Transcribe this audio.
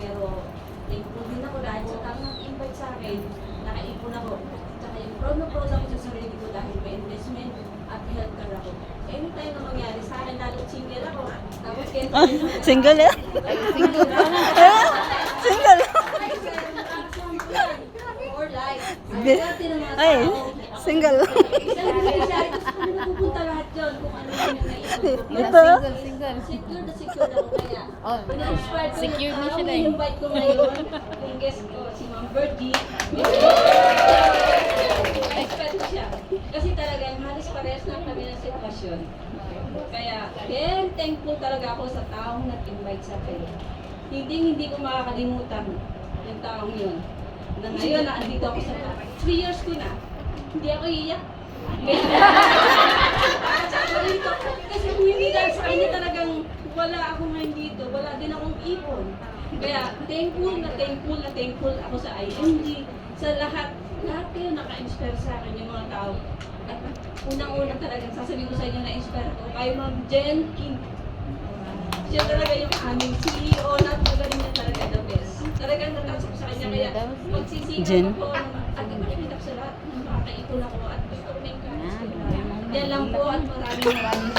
Pero thankful din ako dahil sa tamang invite sa akin, nakaipon ako. Tsaka yung proud na proud ako sa sarili ko dahil may investment at healthcare ako. Anytime na mangyari sa akin, lalo single ako. Tapos kaya Single eh? single na. Single. For life. Ay, single. Pupunta lahat yun kung ano yung naisip ko. Ito? Single. Secure na secure ako kaya. Oh, Ina-inspired ko secure yung na siya tao na eh. invite ko ngayon. Yung guest ko, si Ma'am Birdie. Expect ko siya. Kasi talagang halos parehas lang kami ng sitwasyon. Kaya, very thankful talaga ako sa taong nag-invite sa akin. Hindi ko makakalimutan yung taong yun. Na ngayon, naandito ako sa 3 years ko na. Hindi ako iiyak. Kasi kung hindi dahil sa kanya talagang wala ako ngayon dito, wala din akong ipon. Kaya thankful na thankful ako sa IMG, sa lahat kayo naka-inspire sa akin yung mga tao. At unang-unang talagang sasabihin ko sa inyo na-inspire ko kay Ma'am Jen King. Siya talaga yung aming CEO na magaling niya talaga the best. Talagang natasok sa kanya kaya Jen. magsisigaw ako at ipakita ko sa lahat. Makakaipon ako at gusto ko may encourage ko. Yan lang po at maraming